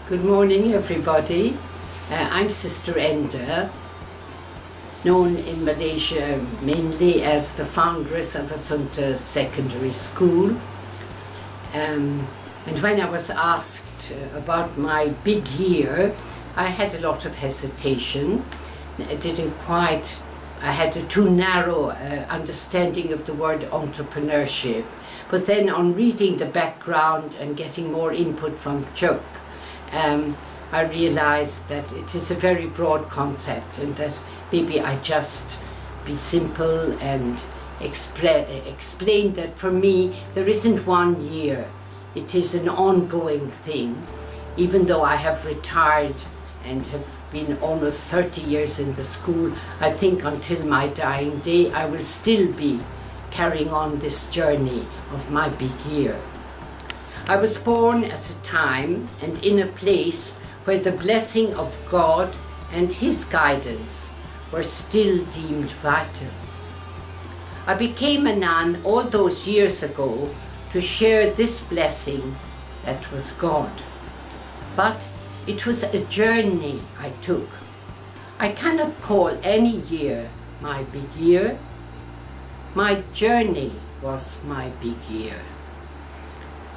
Good morning, everybody. I'm Sister Enda, known in Malaysia mainly as the foundress of Assunta Secondary School. And when I was asked about my big year, I had a lot of hesitation. I had a too narrow understanding of the word entrepreneurship. But then on reading the background and getting more input from Chuck, I realized that it is a very broad concept and that maybe I just be simple and explain that for me there isn't one year. It is an ongoing thing. Even though I have retired and have been almost 30 years in the school, I think until my dying day I will still be carrying on this journey of my big year. I was born at a time and in a place where the blessing of God and His guidance were still deemed vital. I became a nun all those years ago to share this blessing that was God. But it was a journey I took. I cannot call any year my big year. My journey was my big year.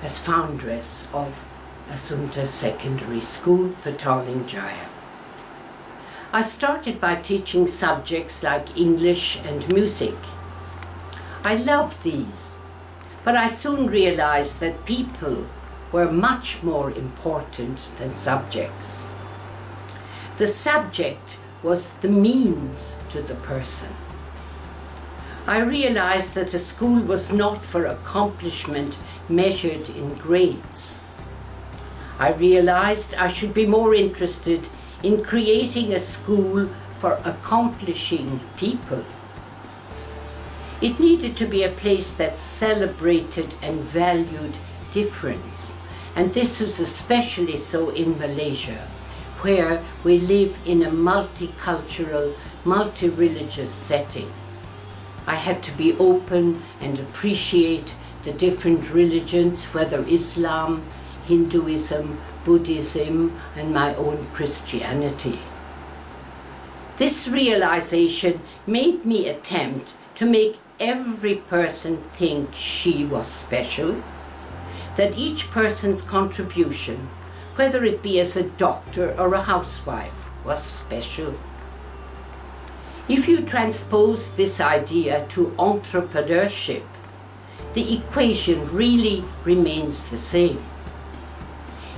As foundress of Assunta Secondary School, Petaling Jaya. I started by teaching subjects like English and music. I loved these, but I soon realized that people were much more important than subjects. The subject was the means to the person. I realized that a school was not for accomplishment measured in grades. I realized I should be more interested in creating a school for accomplishing people. It needed to be a place that celebrated and valued difference, and this was especially so in Malaysia, where we live in a multicultural, multi-religious setting. I had to be open and appreciate the different religions, whether Islam, Hinduism, Buddhism, and my own Christianity. This realization made me attempt to make every person think she was special, that each person's contribution, whether it be as a doctor or a housewife, was special. If you transpose this idea to entrepreneurship, the equation really remains the same.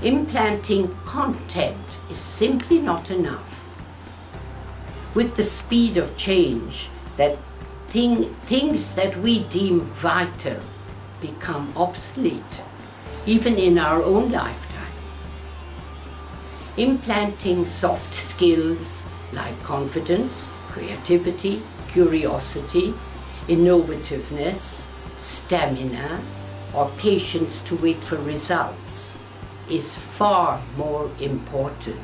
Implanting content is simply not enough. With the speed of change, that things that we deem vital become obsolete, even in our own lifetime. Implanting soft skills like confidence, creativity, curiosity, innovativeness, stamina, or patience to wait for results is far more important.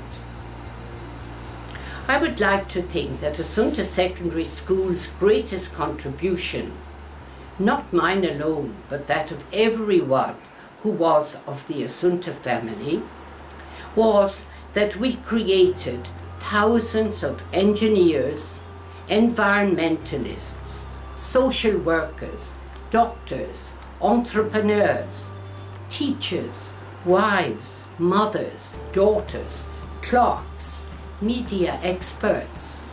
I would like to think that Assunta Secondary School's greatest contribution, not mine alone, but that of everyone who was of the Assunta family, was that we created thousands of engineers, environmentalists, social workers, doctors, entrepreneurs, teachers, wives, mothers, daughters, clerks, media experts.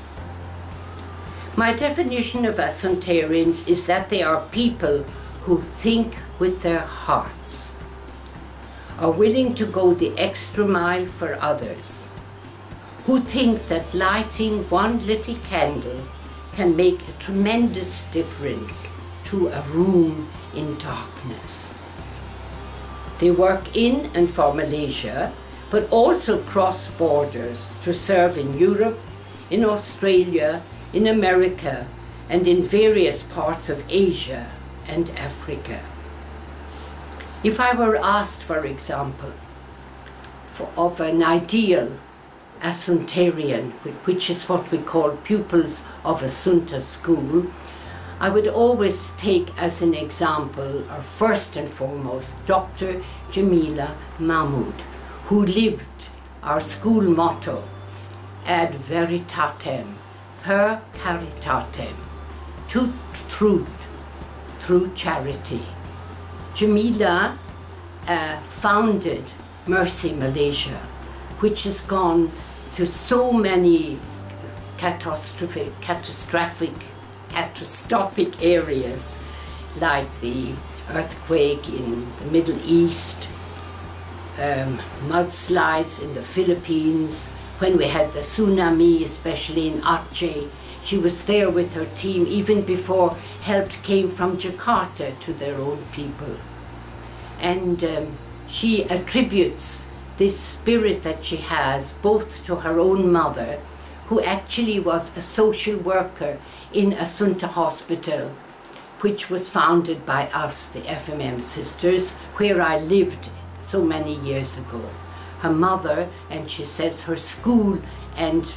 My definition of Assuntarians is that they are people who think with their hearts, are willing to go the extra mile for others, who think that lighting one little candle can make a tremendous difference to a room in darkness. They work in and for Malaysia, but also cross borders to serve in Europe, in Australia, in America, and in various parts of Asia and Africa. If I were asked, for example, of an ideal Assuntarian, which is what we call pupils of Assunta School, I would always take as an example, or first and foremost, Dr. Jamila Mahmood, who lived our school motto, ad veritatem, per caritatem, to truth, through charity. Jamila founded Mercy Malaysia, which has gone to so many catastrophic areas, like the earthquake in the Middle East, mudslides in the Philippines, when we had the tsunami, especially in Aceh. She was there with her team even before help came from Jakarta to their own people. And she attributes this spirit that she has both to her own mother, who actually was a social worker in Assunta Hospital, which was founded by us, the FMM sisters, where I lived so many years ago. Her mother, and she says her school, and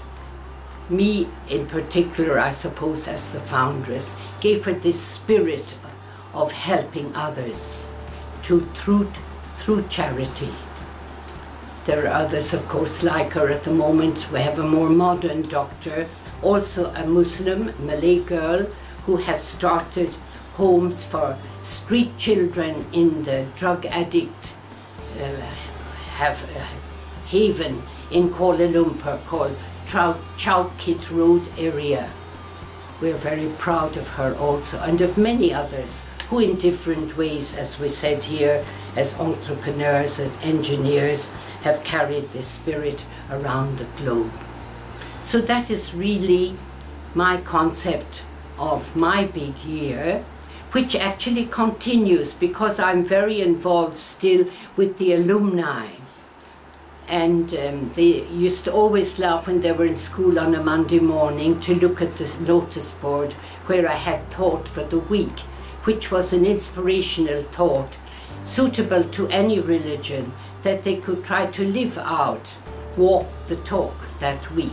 me in particular, I suppose, as the foundress, gave her this spirit of helping others through charity. There are others, of course, like her at the moment. We have a more modern doctor, also a Muslim Malay girl, who has started homes for street children in the drug addict haven in Kuala Lumpur called Chow Kit Road area. We're very proud of her also, and of many others who in different ways, as we said here, as entrepreneurs and engineers, have carried this spirit around the globe. So that is really my concept of my big year, which actually continues because I'm very involved still with the alumni. And they used to always laugh when they were in school on a Monday morning to look at this notice board where I had thought for the week, which was an inspirational thought suitable to any religion that they could try to live out, walk the talk that week.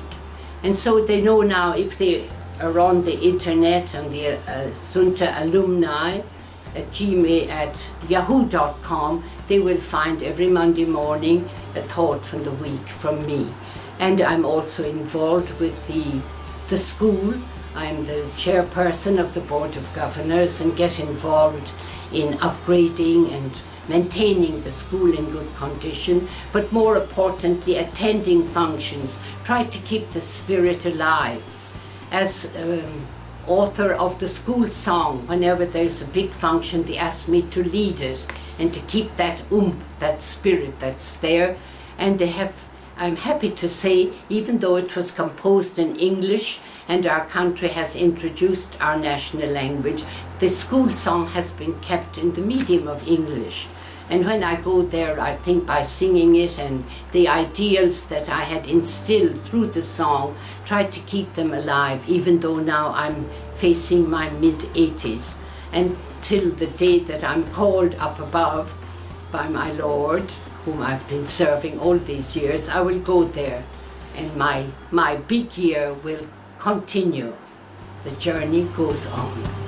And so they know now, if they are on the internet, on the Assunta alumni at yahoo.com, they will find every Monday morning a thought from the week from me. And I'm also involved with the school. I'm the chairperson of the Board of Governors and get involved in upgrading and maintaining the school in good condition, but more importantly, attending functions, try to keep the spirit alive. As author of the school song, whenever there's a big function, they ask me to lead it and to keep that that spirit that's there. And they have, I'm happy to say, even though it was composed in English and our country has introduced our national language, the school song has been kept in the medium of English. And when I go there, I think by singing it and the ideals that I had instilled through the song, try to keep them alive, even though now I'm facing my mid-80s. Until the day that I'm called up above by my Lord, whom I've been serving all these years, I will go there and my big year will continue. The journey goes on.